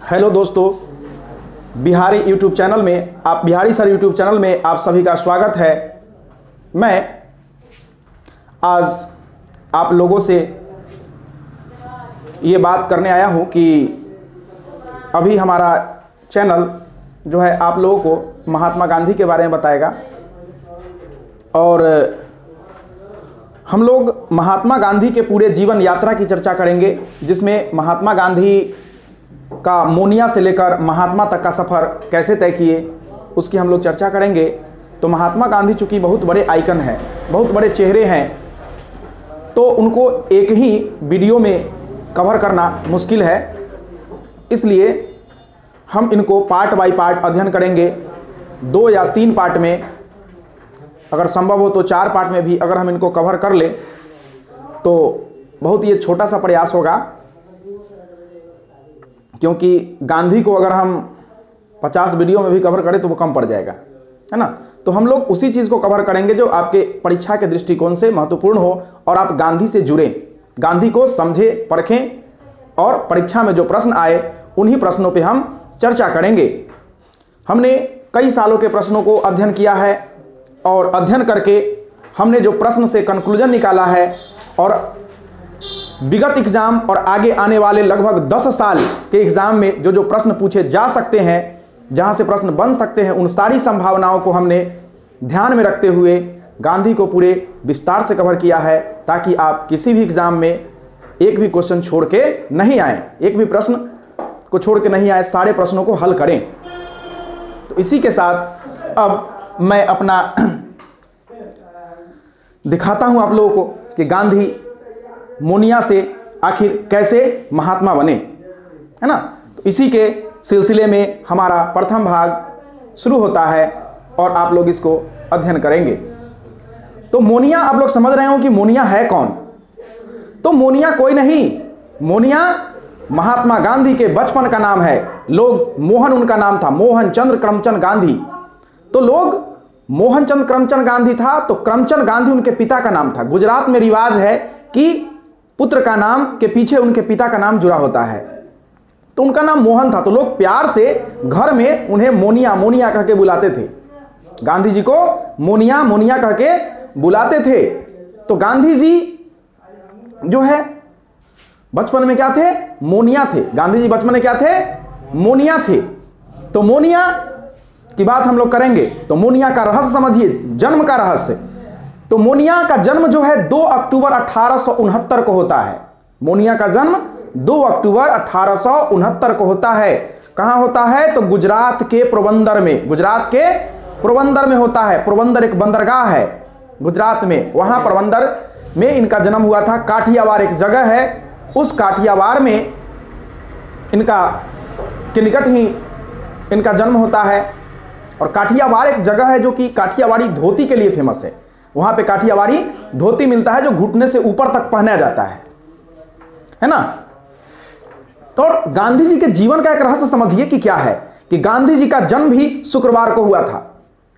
Hello दोस्तों, Bihari YouTube channel में Bihari sir YouTube channel में आप सभी का स्वागत है। मैं आज आप लोगों से ये बात करने आया हूँ कि अभी हमारा चैनल जो है आप लोगों को महात्मा गांधी के बारे में बताएगा और हम लोग महात्मा गांधी के पूरे जीवन यात्रा की चर्चा करेंगे, जिसमें महात्मा गांधी का मोनिया से लेकर महात्मा तक का सफ़र कैसे तय किए उसकी हम लोग चर्चा करेंगे। तो महात्मा गांधी चूँकि बहुत बड़े आइकन हैं, बहुत बड़े चेहरे हैं, तो उनको एक ही वीडियो में कवर करना मुश्किल है, इसलिए हम इनको पार्ट बाय पार्ट अध्ययन करेंगे। 2 या 3 पार्ट में, अगर संभव हो तो 4 पार्ट में भी अगर हम इनको कवर कर लें तो बहुत ये छोटा सा प्रयास होगा, क्योंकि गांधी को अगर हम 50 वीडियो में भी कवर करें तो वो कम पड़ जाएगा, है ना। तो हम लोग उसी चीज़ को कवर करेंगे जो आपके परीक्षा के दृष्टिकोण से महत्वपूर्ण हो और आप गांधी से जुड़ें, गांधी को समझें, परखें और परीक्षा में जो प्रश्न आए उन्हीं प्रश्नों पे हम चर्चा करेंगे। हमने कई सालों के प्रश्नों को अध्ययन किया है और अध्ययन करके हमने जो प्रश्न से कंक्लूजन निकाला है और विगत एग्जाम और आगे आने वाले लगभग 10 साल के एग्जाम में जो प्रश्न पूछे जा सकते हैं, जहां से प्रश्न बन सकते हैं, उन सारी संभावनाओं को हमने ध्यान में रखते हुए गांधी को पूरे विस्तार से कवर किया है, ताकि आप किसी भी एग्जाम में एक भी क्वेश्चन छोड़ के नहीं आए, एक भी प्रश्न को छोड़ के नहीं आए, सारे प्रश्नों को हल करें। तो इसी के साथ अब मैं अपना दिखाता हूं आप लोगों को कि गांधी मोनिया से आखिर कैसे महात्मा बने, है ना। तो इसी के सिलसिले में हमारा प्रथम भाग शुरू होता है और आप लोग इसको अध्ययन करेंगे। तो मोनिया, आप लोग समझ रहे हो कि मोनिया है कौन। तो मोनिया कोई नहीं, मोनिया महात्मा गांधी के बचपन का नाम है। लोग मोहन, उनका नाम था मोहन चंद्र करमचंद गांधी। तो लोग मोहन चंद्र करमचंद गांधी था तो करमचंद गांधी उनके पिता का नाम था। गुजरात में रिवाज है कि पुत्र का नाम के पीछे उनके पिता का नाम जुड़ा होता है, तो उनका नाम मोहन था। तो लोग प्यार से घर में उन्हें मोनिया मोनिया कह के बुलाते थे, गांधी जी को मोनिया मोनिया कह के बुलाते थे। तो गांधी जी जो है बचपन में क्या थे, मोनिया थे। गांधी जी बचपन में क्या थे, मोनिया थे। तो मोनिया की बात हम लोग करेंगे। तो मोनिया का रहस्य समझिए, जन्म का रहस्य। तो मोनिया का जन्म जो है 2 अक्टूबर 1869 को होता है। मोनिया का जन्म 2 अक्टूबर 1869 को होता है। कहां होता है, तो गुजरात के पोरबंदर में, गुजरात के पोरबंदर में होता है। पोरबंदर एक बंदरगाह है गुजरात में, वहां पोरबंदर में इनका जन्म हुआ था। काठियावाड़ एक जगह है, उस काठियावाड़ में इनका के निकट ही इनका जन्म होता है। और काठियावाड़ एक जगह है जो कि काठियावाड़ी धोती के लिए फेमस है। वहां पे काठियावाड़ी धोती मिलता है जो घुटने से ऊपर तक पहना जाता है ना। तो गांधी जी के जीवन का एक रहस्य समझिए कि क्या है, कि गांधी जी का जन्म भी शुक्रवार को हुआ था।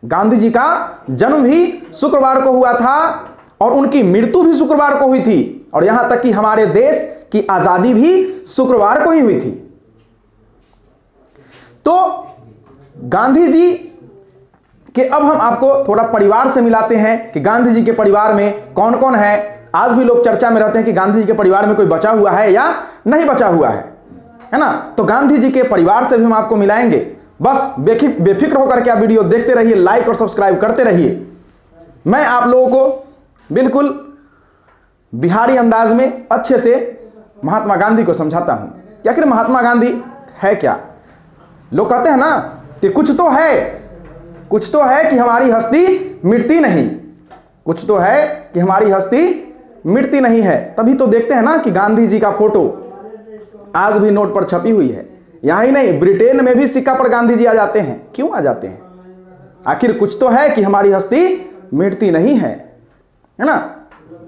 गांधी जी का जन्म भी शुक्रवार को हुआ था और उनकी मृत्यु भी शुक्रवार को हुई थी। और यहां तक कि हमारे देश की आजादी भी शुक्रवार को ही हुई थी। तो गांधी जी कि अब हम आपको थोड़ा परिवार से मिलाते हैं कि गांधी जी के परिवार में कौन कौन है। आज भी लोग चर्चा में रहते हैं कि गांधी जी के परिवार में कोई बचा हुआ है या नहीं बचा हुआ है ना। तो गांधी जी के परिवार से भी हम आपको मिलाएंगे। बस बेफिक्र होकर के आप वीडियो देखते रहिए, लाइक और सब्सक्राइब करते रहिए। मैं आप लोगों को बिल्कुल बिहारी अंदाज में अच्छे से महात्मा गांधी को समझाता हूं कि आखिर महात्मा गांधी है क्या। लोग कहते हैं ना कि कुछ तो है कि हमारी हस्ती मिटती नहीं, कुछ तो है कि हमारी हस्ती मिटती नहीं है। तभी तो देखते हैं ना कि गांधी जी का फोटो आज भी नोट पर छपी हुई है। यहां ही नहीं, ब्रिटेन में भी सिक्का पर गांधी जी आ जाते हैं। क्यों आ जाते हैं, आखिर कुछ तो है कि हमारी हस्ती मिटती नहीं है ना।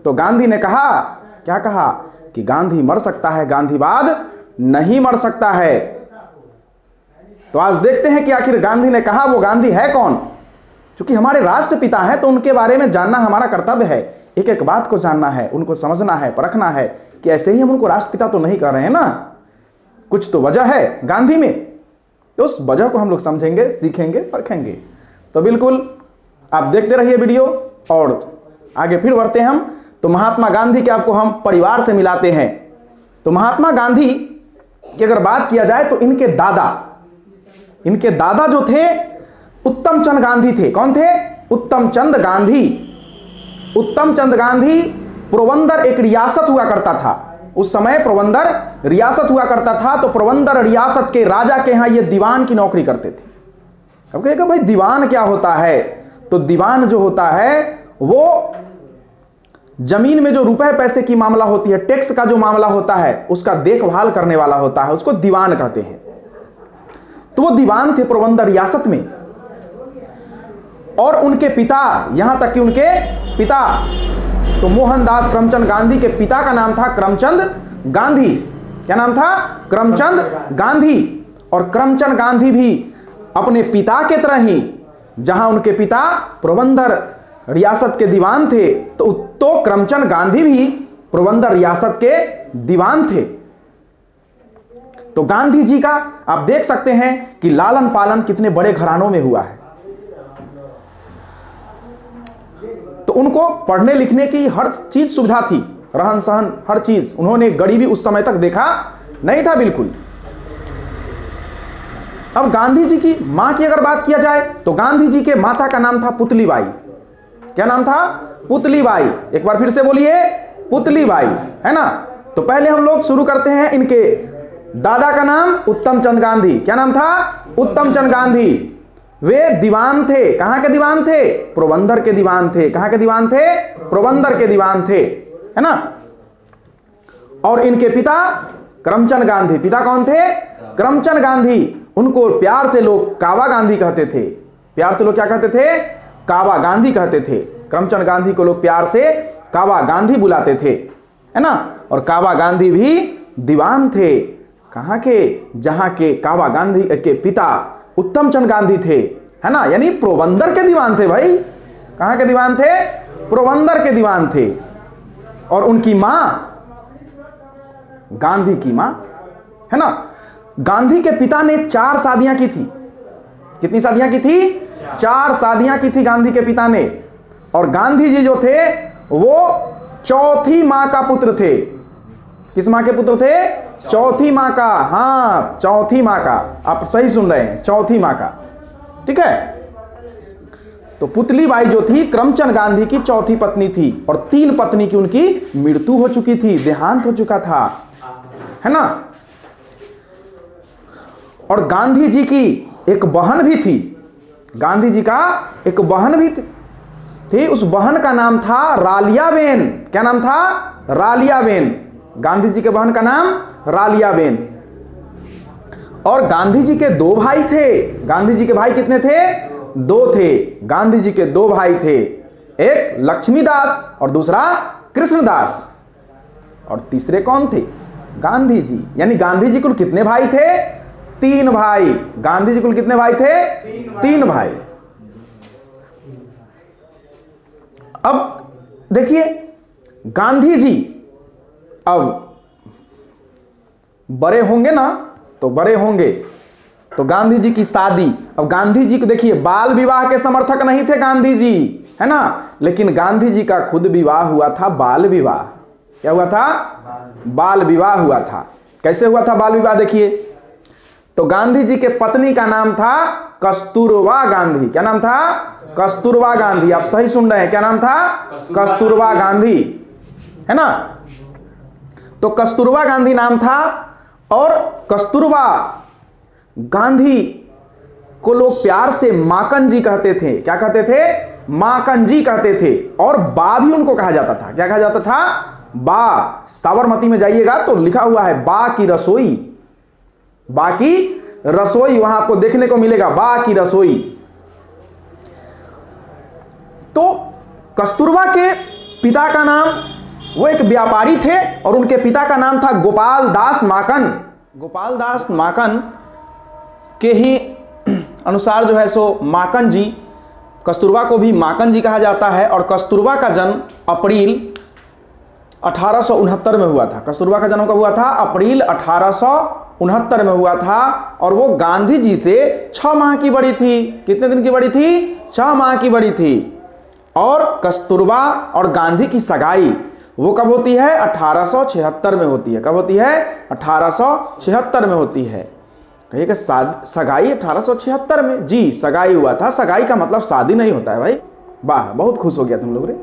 तो गांधी ने कहा, क्या कहा, कि गांधी मर सकता है, गांधीवाद नहीं मर सकता है। तो आज देखते हैं कि आखिर गांधी ने कहा वो गांधी है कौन। क्योंकि हमारे राष्ट्रपिता हैं तो उनके बारे में जानना हमारा कर्तव्य है। एक एक बात को जानना है, उनको समझना है, परखना है कि ऐसे ही हम उनको राष्ट्रपिता तो नहीं कर रहे हैं ना, कुछ तो वजह है गांधी में। तो उस वजह को हम लोग समझेंगे, सीखेंगे, परखेंगे। तो बिल्कुल आप देखते रहिए वीडियो और आगे फिर बढ़ते हैं हम। तो महात्मा गांधी के आपको हम परिवार से मिलाते हैं। तो महात्मा गांधी की अगर बात किया जाए तो इनके दादा जो थे उत्तम चंद गांधी थे। कौन थे? उत्तम चंद गांधी। उत्तम चंद गांधी पोरबंदर एक रियासत हुआ करता था, उस समय पोरबंदर रियासत हुआ करता था। तो पोरबंदर रियासत के राजा के यहां ये दीवान की नौकरी करते थे। अब कहेगा भाई दीवान क्या होता है? तो दीवान जो होता है वो जमीन में जो रुपए पैसे की मामला होती है, टैक्स का जो मामला होता है, उसका देखभाल करने वाला होता है, उसको दीवान कहते हैं। तो वो दीवान थे पोरबंदर रियासत में। और उनके पिता, यहां तक कि उनके पिता तो मोहनदास करमचंद गांधी के पिता का नाम था करमचंद गांधी। क्या नाम था? करमचंद गांधी। और करमचंद गांधी भी अपने पिता के तरह ही, जहां उनके पिता पोरबंदर रियासत के दीवान थे, तो करमचंद गांधी भी पोरबंदर रियासत के दीवान थे। तो गांधी जी का आप देख सकते हैं कि लालन पालन कितने बड़े घरानों में हुआ है। तो उनको पढ़ने लिखने की हर चीज सुविधा थी, रहन सहन हर चीज। उन्होंने गरीबी उस समय तक देखा नहीं था बिल्कुल। अब गांधी जी की मां की अगर बात किया जाए तो गांधी जी के माता का नाम था पुतलीबाई। क्या नाम था? पुतलीबाई। एक बार फिर से बोलिए, पुतलीबाई, है ना। तो पहले हम लोग शुरू करते हैं इनके दादा का नाम उत्तम चंद गांधी। क्या नाम था? उत्तम चंद गांधी। वे दीवान थे। कहां के दीवान थे? पोरबंदर के दीवान थे। कहां के दीवान थे? पोरबंदर के दीवान थे, है ना। और इनके पिता करमचंद गांधी। पिता कौन थे? करमचंद गांधी। उनको प्यार से लोग काबा गांधी कहते थे। प्यार से लोग क्या कहते थे? काबा गांधी कहते थे। करमचंद गांधी को लोग प्यार से काबा गांधी बुलाते थे, है ना। और काबा गांधी भी दीवान थे। कहां के? जहां के काबा गांधी के पिता उत्तम चंद गांधी थे, है ना। यानी पोरबंदर के दीवान थे भाई। कहां के दीवान थे? पोरबंदर के दीवान थे। और उनकी मां गांधी की मां, है ना। गांधी के पिता ने 4 शादियां की थी। कितनी शादियां की थी? 4 शादियां की थी गांधी के पिता ने। और गांधी जी जो थे वो चौथी मां का पुत्र थे। किस मां के पुत्र थे? चौथी मां का। हां, चौथी मां का। आप सही सुन रहे हैं, चौथी मां का। ठीक है। तो पुतलीबाई जो थी करमचंद गांधी की चौथी पत्नी थी। और 3 पत्नी की उनकी मृत्यु हो चुकी थी, देहांत हो चुका था, है ना। और गांधी जी की एक बहन भी थी। गांधी जी का एक बहन भी थी। उस बहन का नाम था रालियाबेन। क्या नाम था? रालियाबेन। गांधी जी के बहन का नाम रालियाबेन। और गांधी जी के 2 भाई थे। गांधी जी के भाई कितने थे? 2 थे। गांधी जी के 2 भाई थे, एक लक्ष्मीदास और दूसरा कृष्णदास। और तीसरे कौन थे? गांधी जी। यानी गांधी जी कुल कितने भाई थे? 3 भाई। गांधी जी कुल कितने भाई थे? 3 भाई। अब देखिए गांधी जी अब बड़े होंगे ना, तो बड़े होंगे तो गांधी जी की शादी। अब गांधी जी को देखिए, बाल विवाह के समर्थक नहीं थे गांधी जी, है ना। लेकिन गांधी जी का खुद विवाह हुआ था, बाल विवाह। क्या हुआ था? बाल विवाह हुआ था। कैसे हुआ था बाल विवाह? देखिए, तो गांधी जी के पत्नी का नाम था कस्तूरबा गांधी। क्या नाम था? कस्तूरबा गांधी। आप सही सुन रहे हैं, क्या नाम था? कस्तूरबा गांधी, है ना। तो कस्तूरबा गांधी नाम था। और कस्तूरबा गांधी को लोग प्यार से माकन जी कहते थे। क्या कहते थे? माकन जी कहते थे। और बा भी उनको कहा जाता था। क्या कहा जाता था? बा। साबरमती में जाइएगा तो लिखा हुआ है बा की रसोई। बा की रसोई वहां आपको देखने को मिलेगा, बा की रसोई। तो कस्तूरबा के पिता का नाम, वो एक व्यापारी थे और उनके पिता का नाम था गोपाल दास माकन। गोपाल दास माकन के ही अनुसार जो है सो माकन जी कस्तूरबा को भी माकन जी कहा जाता है। और कस्तूरबा का जन्म अप्रैल 1869 में हुआ था। कस्तूरबा का जन्म कब हुआ था? अप्रैल 1869 में हुआ था। और वो गांधी जी से 6 माह की बड़ी थी। कितने दिन की बड़ी थी? 6 माह की बड़ी थी। और कस्तूरबा और गांधी की सगाई वो कब होती है? 1876 में होती है। कब होती है? 1876 में होती है। कहिएगा सगाई 1876 में? जी, सगाई हुआ था। सगाई का मतलब शादी नहीं होता है भाई। वाह, बहुत खुश हो गया तुम लोग रे।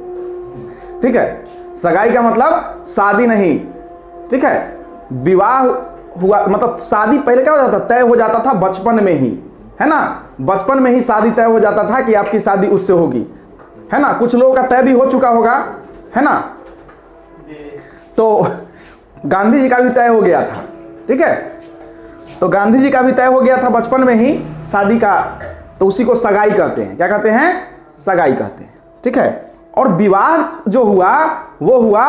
ठीक है, सगाई का मतलब शादी नहीं। ठीक है, विवाह हुआ मतलब शादी पहले क्या हो जाता? तय हो जाता था बचपन में ही, है ना। बचपन में ही शादी तय हो जाता था कि आपकी शादी उससे होगी, है ना। कुछ लोगों का तय भी हो चुका होगा, है ना। तो गांधी जी का भी तय हो गया था। ठीक है, तो गांधी जी का भी तय हो गया था बचपन में ही शादी का। तो उसी को सगाई कहते हैं। क्या कहते हैं? सगाई कहते हैं। ठीक है, और विवाह जो हुआ वो हुआ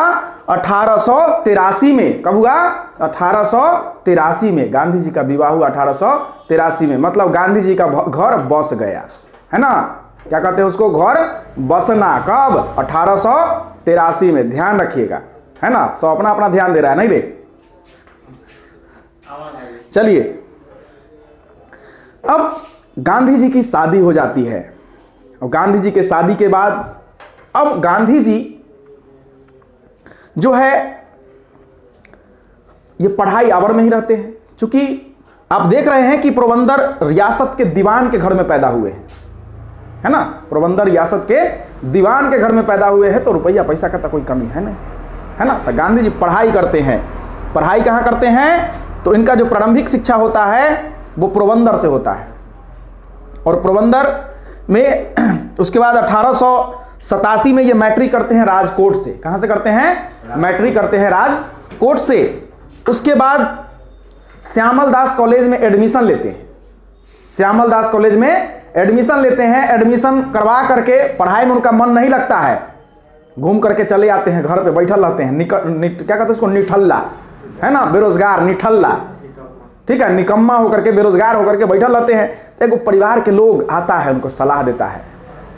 1883 में। कब हुआ? 1883 में गांधी जी का विवाह हुआ 1883 में। मतलब गांधी जी का घर बस गया, है ना। क्या कहते हैं उसको? घर बसना। कब? 1883 में। ध्यान रखिएगा, है ना। सब अपना अपना ध्यान दे रहा है, नहीं रे? चलिए, अब गांधी जी की शादी हो जाती है। और गांधी जी के शादी के बाद अब गांधी जी जो है ये पढ़ाई आवर में ही रहते हैं। क्योंकि आप देख रहे हैं कि पोरबंदर रियासत के दीवान के घर में पैदा हुए हैं, है ना। पोरबंदर रियासत के दीवान के घर में पैदा हुए हैं, तो रुपया पैसा का तो कोई कमी है नहीं, है ना। तो गांधी जी पढ़ाई करते हैं। पढ़ाई कहाँ करते हैं? तो इनका जो प्रारंभिक शिक्षा होता है वो पोरबंदर से होता है। और पोरबंदर में उसके बाद 1887 में ये मैट्रिक करते हैं राजकोट से। कहां से करते हैं? मैट्रिक करते हैं राजकोट से। उसके बाद श्यामल दास कॉलेज में एडमिशन लेते हैं। श्यामल दास कॉलेज में एडमिशन लेते हैं। एडमिशन करवा करके पढ़ाई में उनका मन नहीं लगता है, घूम करके चले आते हैं, घर पे बैठल रहते हैं। क्या कहते हैं उसको? निठल्ला, है ना, बेरोजगार, निठल्ला। ठीक है, निकम्मा होकर के, बेरोजगार होकर के बैठल रहते हैं। तो एक परिवार के लोग आता है, उनको सलाह देता है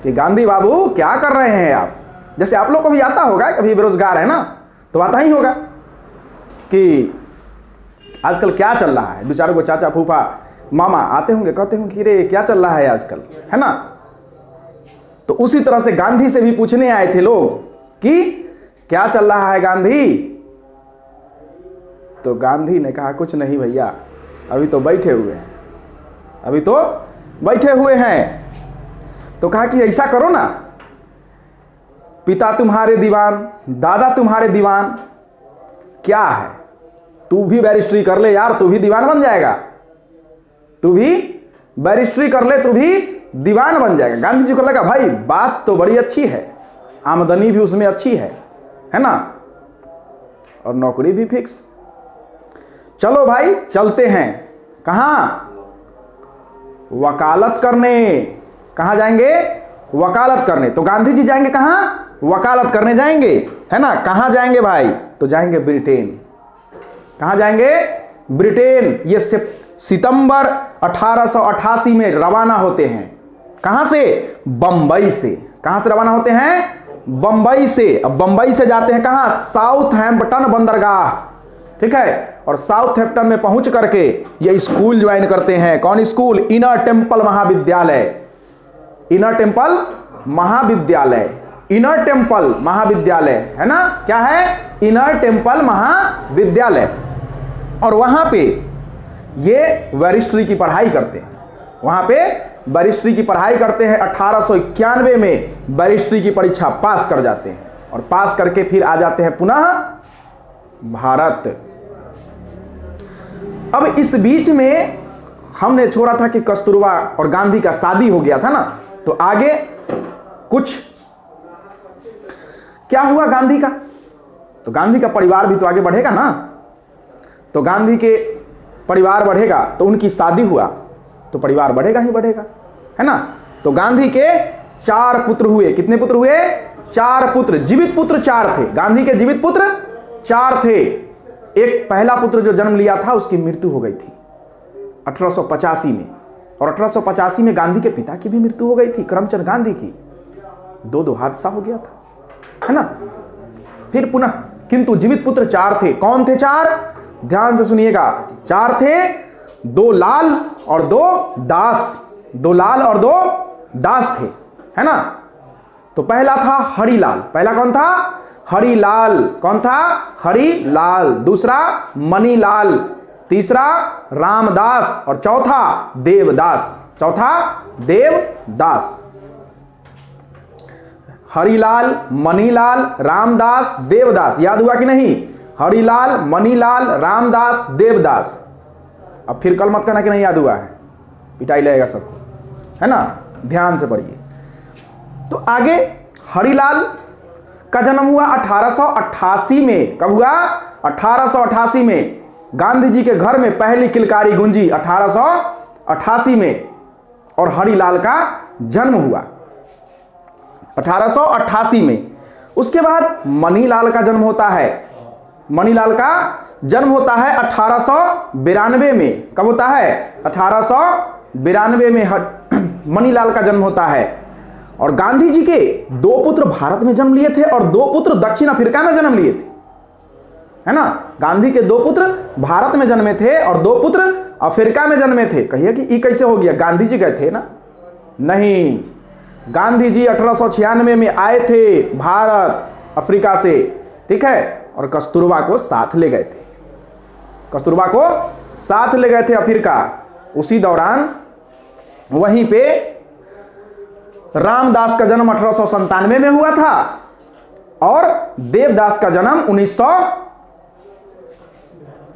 कि गांधी बाबू क्या कर रहे हैं आप? जैसे आप लोग को भी आता होगा, कभी बेरोजगार है ना, तो आता ही होगा कि आजकल क्या चल रहा है। 2-4 को चाचा फूफा मामा आते होंगे, कहते होंगे कि रे क्या चल रहा है आजकल, है ना। तो उसी तरह से गांधी से भी पूछने आए थे लोग कि क्या चल रहा है गांधी। तो गांधी ने कहा कुछ नहीं भैया, अभी तो बैठे हुए हैं, अभी तो बैठे हुए हैं। तो कहा कि ऐसा करो ना, पिता तुम्हारे दीवान, दादा तुम्हारे दीवान, क्या है, तू भी बैरिस्ट्री कर ले यार, तू भी दीवान बन जाएगा। तू भी बैरिस्ट्री कर ले, तू भी दीवान बन जाएगा। गांधी जी को लगा भाई बात तो बड़ी अच्छी है, आमदनी भी उसमें अच्छी है ना, और नौकरी भी फिक्स। चलो भाई चलते हैं। कहां? वकालत करने। कहां जाएंगे? वकालत करने। तो गांधी जी जाएंगे कहां? वकालत करने जाएंगे, है ना। कहां जाएंगे भाई? तो जाएंगे ब्रिटेन। कहां जाएंगे? ब्रिटेन। ये सितंबर 1888 में रवाना होते हैं। कहां से? बंबई से। कहां से रवाना होते हैं? बंबई से। अब बंबई से जाते हैं कहां? साउथहैम्पटन बंदरगाह। ठीक है, और साउथहैम्पटन में पहुंच करके ये स्कूल ज्वाइन करते हैं। कौन स्कूल? इनर टेम्पल महाविद्यालय। इनर टेम्पल महाविद्यालय, इनर टेम्पल महाविद्यालय, है ना। क्या है? इनर टेम्पल महाविद्यालय। और वहां पे ये बैरिस्ट्री की पढ़ाई करते हैं। वहां पे बैरिस्ट्री की पढ़ाई करते हैं। 1891 में बैरिस्ट्री की परीक्षा पास कर जाते हैं, और पास करके फिर आ जाते हैं पुनः भारत। अब इस बीच में हमने छोड़ा था कि कस्तूरबा और गांधी का शादी हो गया था ना, तो आगे कुछ क्या हुआ गांधी का? तो गांधी का परिवार भी तो आगे बढ़ेगा ना। तो गांधी के परिवार बढ़ेगा तो उनकी शादी हुआ तो परिवार बढ़ेगा ही बढ़ेगा, है ना। तो गांधी के 4 पुत्र हुए। कितने पुत्र हुए? 4 पुत्र। जीवित पुत्र 4 थे। गांधी के जीवित पुत्र 4 थे। एक पहला पुत्र जो जन्म लिया था उसकी मृत्यु हो गई थी 1885 में, और 1885 में गांधी के पिता की भी मृत्यु हो गई थी, करमचंद गांधी की। दो हादसा हो गया था, है ना। फिर पुनः किंतु जीवित पुत्र 4 थे। कौन थे 4? ध्यान से सुनिएगा। 4 थे, 2 लाल और 2 दास। 2 लाल और 2 दास थे, है ना। तो पहला था हरिलाल। पहला कौन था? हरिलाल। कौन था? हरिलाल। दूसरा मणिलाल। तीसरा रामदास और चौथा देवदास। चौथा देवदास। हरिलाल, मणिलाल, रामदास, देवदास। याद हुआ कि नहीं? हरिलाल, मणिलाल, रामदास, देवदास। अब फिर कल मत कहना कि नहीं याद हुआ है, पिटाई लगेगा सबको, है ना। ध्यान से पढ़िए। तो आगे हरिलाल का जन्म हुआ 1888 में। कब हुआ? 1888 में। गांधी जी के घर में पहली किलकारी गूंजी 1888 में, और हरिलाल का जन्म हुआ 1888 में। उसके बाद मणिलाल का जन्म होता है। मणिलाल का जन्म होता है 1892 में। कब होता है? 1892 में मणिलाल का जन्म होता है। और गांधी जी के 2 पुत्र भारत में जन्म लिए थे और 2 पुत्र दक्षिण अफ्रीका में जन्म लिए थे, है ना। गांधी के 2 पुत्र भारत में जन्मे थे और 2 पुत्र अफ्रीका में जन्मे थे। कहिए कि ये कैसे हो गया? गांधी जी गए थे ना? नहीं, गांधी जी 1896 में आए थे भारत अफ्रीका से, ठीक है, और कस्तूरबा को साथ ले गए थे। कस्तूरबा को साथ ले गए थे अफ्रीका। उसी दौरान वहीं पे रामदास का जन्म 1897 में हुआ था और देवदास का जन्म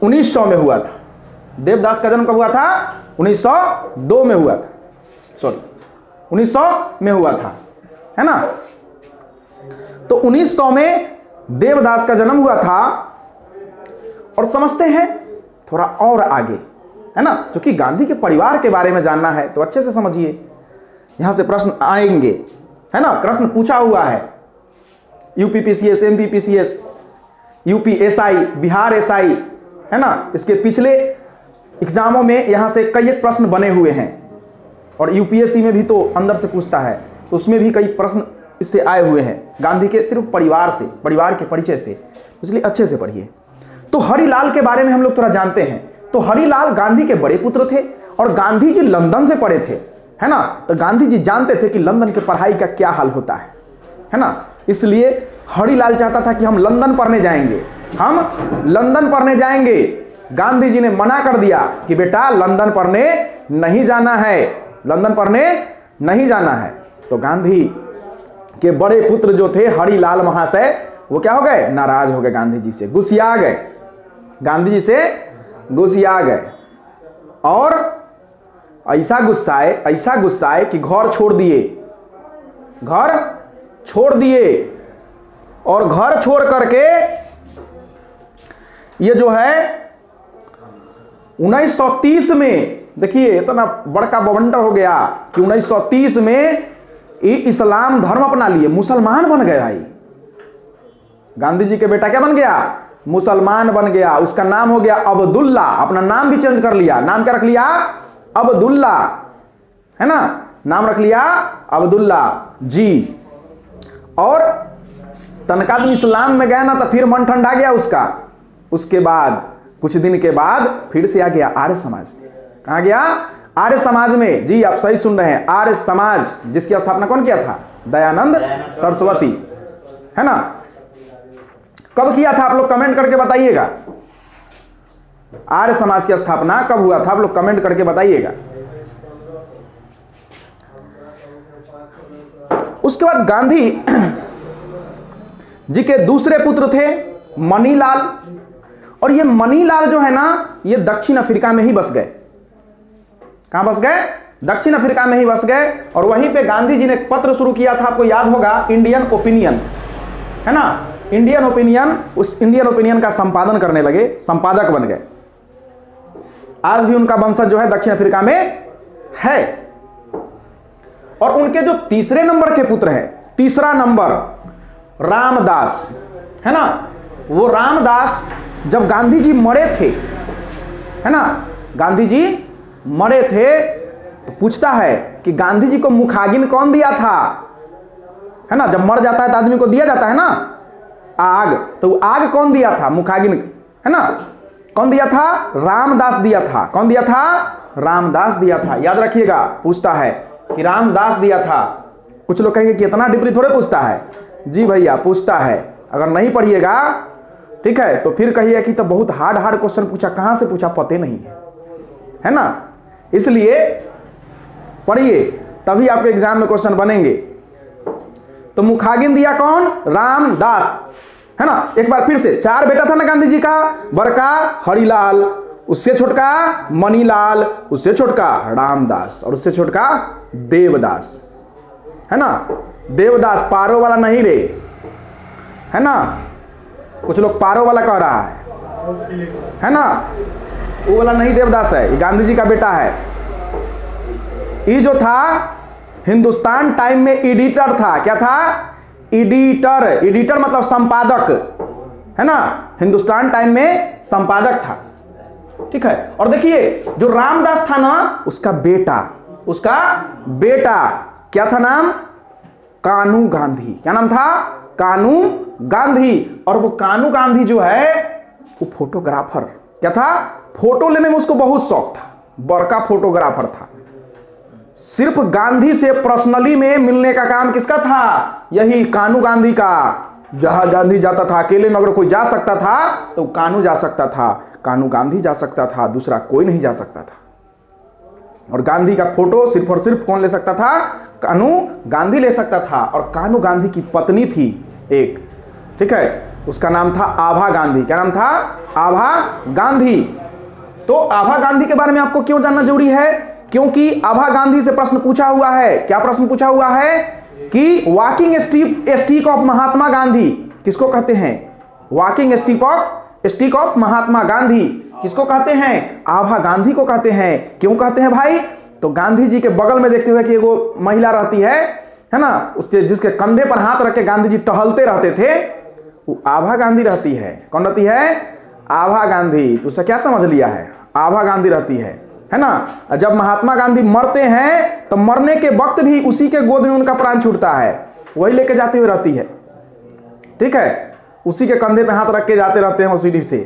1900 में हुआ था। देवदास का जन्म कब हुआ था? 1902 में हुआ था, सॉरी 1900 में हुआ था, है ना। तो 1900 में देवदास का जन्म हुआ था। और समझते हैं थोड़ा और आगे, है ना, क्योंकि गांधी के परिवार के बारे में जानना है तो अच्छे से समझिए। यहां से प्रश्न आएंगे, है ना। प्रश्न पूछा हुआ है UPPCS, MPPCS, UP SI, Bihar SI, है ना। इसके पिछले एग्जामों में यहां से कई एक प्रश्न बने हुए हैं और यूपीएससी में भी तो अंदर से पूछता है, तो उसमें भी कई प्रश्न इससे आए हुए हैं गांधी के सिर्फ परिवार से, परिवार के परिचय से, इसलिए अच्छे से पढ़िए। तो हरिलाल के बारे में हम लोग थोड़ा जानते हैं। तो हरिलाल गांधी के बड़े पुत्र थे और गांधी जी लंदन से पढ़े थे, है ना। तो गांधी जी जानते थे कि लंदन की पढ़ाई का क्या हाल होता है ना। इसलिए हरिलाल चाहता था कि हम लंदन पढ़ने जाएंगे, हम लंदन पढ़ने जाएंगे। गांधी जी ने मना कर दिया कि बेटा लंदन पढ़ने नहीं जाना है, लंदन पढ़ने नहीं जाना है। तो गांधी के बड़े पुत्र जो थे हरिलाल महाशय, वो क्या हो गए? नाराज हो गए, गांधी जी से गुस्सिया गए, गांधी जी से गुस्सिया गए और ऐसा गुस्साए कि घर छोड़ दिए, घर छोड़ दिए। और घर छोड़ करके ये जो है 1930 में, देखिए इतना बड़का बवंडर हो गया कि 1930 में इस्लाम धर्म अपना लिए, मुसलमान बन गया। गांधी जी के बेटा क्या बन गया? मुसलमान बन गया। उसका नाम हो गया अब्दुल्ला। अपना नाम भी चेंज कर लिया। नाम क्या रख लिया? अब्दुल्ला, है ना। नाम रख लिया अब्दुल्ला जी। और तनका दिन इस्लाम में गया ना तो फिर मन ठंडा गया उसका। उसके बाद कुछ दिन के बाद फिर से आ गया आर्य समाज में। कहां गया? आर्य समाज में। जी आप सही सुन रहे हैं, आर्य समाज, जिसकी स्थापना कौन किया था? दयानंद सरस्वती, है ना। कब किया था आप लोग कमेंट करके बताइएगा। आर्य समाज की स्थापना कब हुआ था आप लोग कमेंट करके बताइएगा। उसके बाद गांधी जी के दूसरे पुत्र थे मणिलाल। और ये मणिलाल जो है ना, ये दक्षिण अफ्रीका में ही बस गए। कहां बस गए? दक्षिण अफ्रीका में ही बस गए। और वहीं पे गांधी जी ने एक पत्र शुरू किया था, आपको याद होगा, इंडियन ओपिनियन, है ना। इंडियन ओपिनियन, उस इंडियन ओपिनियन का संपादन करने लगे, संपादक बन गए। आज भी उनका वंशज जो है दक्षिण अफ्रीका में है। और उनके जो तीसरे नंबर के पुत्र हैं, तीसरा नंबर रामदास, है ना। वो रामदास जब गांधी जी मरे थे, है ना, गांधी जी मरे थे तो पूछता है कि गांधी जी को मुखाग्नि कौन दिया था, है ना, जब मर जाता है तो आदमी को दिया जाता है ना आग, तो आग कौन दिया था, मुखाग्नि, है ना, कौन दिया था, रामदास दिया था। कौन दिया था, रामदास दिया था। याद रखिएगा, पूछता है कि रामदास दिया था। कुछ लोग कहेंगे कि इतना डीपली थोड़े पूछता है। जी भैया पूछता है, अगर नहीं पढ़िएगा ठीक है तो फिर कहिए कि तो बहुत हार्ड क्वेश्चन पूछा, कहां से पूछा पते नहीं है ना। इसलिए पढ़िए तभी आपके एग्जाम में क्वेश्चन बनेंगे। तो मुखाग्नि दिया कौन, रामदास, है ना। एक बार फिर से, 4 बेटा था ना गांधी जी का, बड़का हरिलाल, उससे छोटका मणिलाल, उससे छोटका रामदास और उससे छोटका देवदास, है ना। देवदास पारो वाला नहीं रे, है ना, कुछ लोग पारो वाला कह रहा है ना, वो वाला नहीं देवदास है, ये गांधी जी का बेटा है। ये जो था हिंदुस्तान टाइम में एडिटर था, क्या था, एडिटर, एडिटर मतलब संपादक, है ना, हिंदुस्तान टाइम में संपादक था, ठीक है। और देखिए जो रामदास था ना, उसका बेटा क्या था नाम, कानू गांधी। क्या नाम था, कानू गांधी। और वो कानू गांधी जो है वो फोटोग्राफर, क्या था, फोटो लेने में उसको बहुत शौक था, बड़का फोटोग्राफर था। सिर्फ गांधी से पर्सनली में मिलने का काम किसका था, यही कानू गांधी का। जहां गांधी जाता था, अकेले में अगर कोई जा सकता था तो कानू जा सकता था, कानू गांधी जा सकता था, दूसरा कोई नहीं जा सकता था। और गांधी का फोटो सिर्फ और सिर्फ कौन ले सकता था, कानू गांधी ले सकता था। और कानू गांधी की पत्नी थी एक, ठीक है, उसका नाम था आभा गांधी। क्या नाम था, आभा गांधी। तो आभा गांधी के बारे में आपको क्यों जानना जरूरी है, क्योंकि आभा गांधी से प्रश्न पूछा हुआ है। क्या प्रश्न पूछा हुआ है कि walking stick of Mahatma Gandhi किसको कहते हैं, walking stick of Mahatma Gandhi किसको कहते हैं, आभा गांधी को कहते हैं। क्यों कहते हैं भाई, तो गांधी जी के बगल में देखते हुए कि एगो महिला रहती है ना, उसके जिसके कंधे पर हाथ रख के गांधी जी टहलते रहते थे, वो आभा गांधी रहती है। कौन रहती है, आभा गांधी। तो उसे क्या समझ लिया है, आभा गांधी रहती है ना। जब महात्मा गांधी मरते हैं तो मरने के वक्त भी उसी के गोद में उनका प्राण छूटता है, वही लेके जाती हुई रहती है, ठीक है, उसी के कंधे पे हाथ रख के जाते रहते हैं उसी से।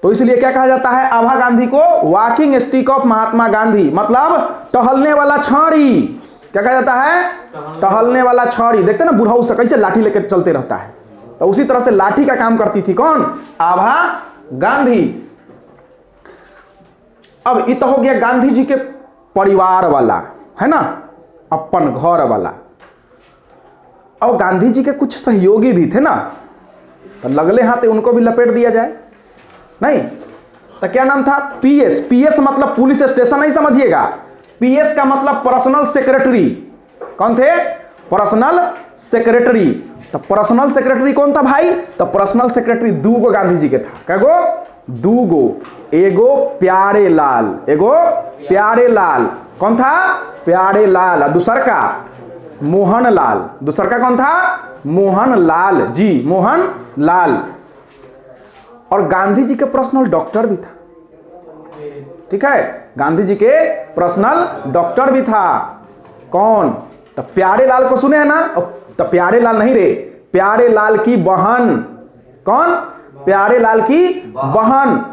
तो इसलिए क्या कहा जाता है आभा गांधी को, walking stick of Mahatma Gandhi, मतलब टहलने वाला छड़ी। क्या कहा जाता है, टहलने वाला छड़ी। देखते ना बुढ़ाऊ से कैसे लाठी लेकर चलते रहता है, तो उसी तरह से लाठी का काम करती थी कौन, आभा गांधी। अब ये तो हो गया गांधी जी के परिवार वाला, है ना, अपन घर वाला। अब गांधी जी के कुछ सहयोगी भी थे ना, तो लगले हाथे उनको भी लपेट दिया जाए नहीं। तो क्या नाम था, पीएस। पीएस मतलब पुलिस स्टेशन नहीं समझिएगा, पीएस का मतलब पर्सनल सेक्रेटरी। कौन थे, पर्सनल सेक्रेटरी। तो पर्सनल सेक्रेटरी कौन था भाई, तो पर्सनल सेक्रेटरी दूगो गांधी जी के था। क्या गो, दूगो, एगो प्यारे लाल, एगो प्यारे लाल। कौन था, प्यारे लाल। दूसर का मोहन लाल। दूसर का कौन था, मोहन लाल जी, मोहन लाल। और गांधी जी के पर्सनल डॉक्टर भी था, ठीक है, गांधी जी के पर्सनल डॉक्टर भी था। कौन, तो प्यारे लाल को सुने हैं ना, तो प्यारे लाल नहीं रे, प्यारे लाल की बहन। कौन, प्यारे लाल की बहन।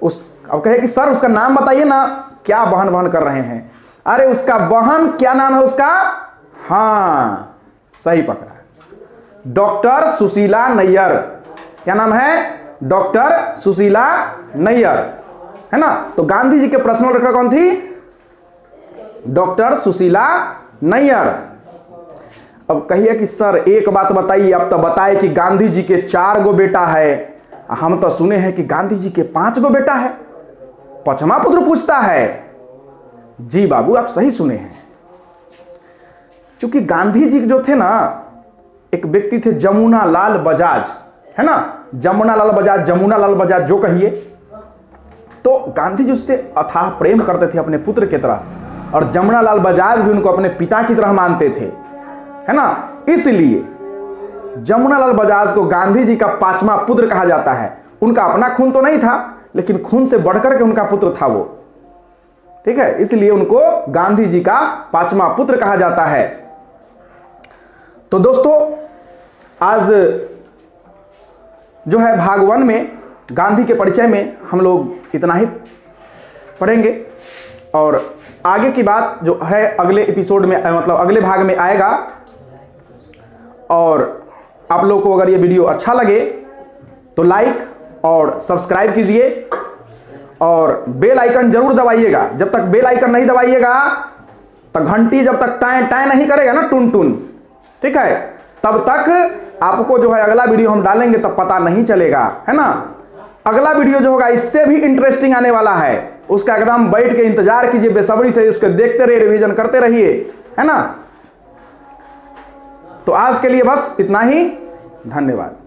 उस अब कहे कि सर उसका नाम बताइए ना, क्या बहन बहन कर रहे हैं, अरे उसका बहन क्या नाम है उसका, हाँ सही पकड़ा, डॉक्टर सुशीला नैयर। क्या नाम है, डॉक्टर सुशीला नैयर, है ना। तो गांधी जी के पर्सनल डॉक्टर कौन थी, डॉक्टर सुशीला नैयर। अब कहिए कि सर एक बात बताइए, अब तो बताए कि गांधी जी के 4 गो बेटा है, हम तो सुने हैं कि गांधी जी के 5 गो बेटा है, 5वां पुत्र पूछता है। जी बाबू आप सही सुने हैं, क्योंकि गांधी जी जो थे ना, एक व्यक्ति थे जमुना लाल बजाज, है ना, जमुना लाल बजाज जो कहिए। तो गांधी जी उससे अथाह प्रेम करते थे अपने पुत्र की तरह, और जमुना लाल बजाज भी उनको अपने पिता की तरह मानते थे, है ना। इसलिए जमुना लाल बजाज को गांधी जी का 5वां पुत्र कहा जाता है। उनका अपना खून तो नहीं था, लेकिन खून से बढ़कर के उनका पुत्र था वो, ठीक है, इसलिए उनको गांधी जी का पांचवा पुत्र कहा जाता है। तो दोस्तों आज जो है भाग 1 में गांधी के परिचय में हम लोग इतना ही पढ़ेंगे और आगे की बात जो है अगले एपिसोड में मतलब अगले भाग में आएगा। और आप लोगों को अगर ये वीडियो अच्छा लगे तो लाइक और सब्सक्राइब कीजिए और बेल आइकन जरूर दबाइएगा। जब तक बेल आइकन नहीं दबाइएगा तो घंटी जब तक टाएं टाएं नहीं करेगा ना, टुन टुन, ठीक है, तब तक आपको जो है अगला वीडियो हम डालेंगे तब पता नहीं चलेगा, है ना। अगला वीडियो जो होगा इससे भी इंटरेस्टिंग आने वाला है, उसका एकदम बैठ के इंतजार कीजिए, बेसब्री से उसको देखते रहिए, रिवीजन करते रहिए, है ना। तो आज के लिए बस इतना ही, धन्यवाद।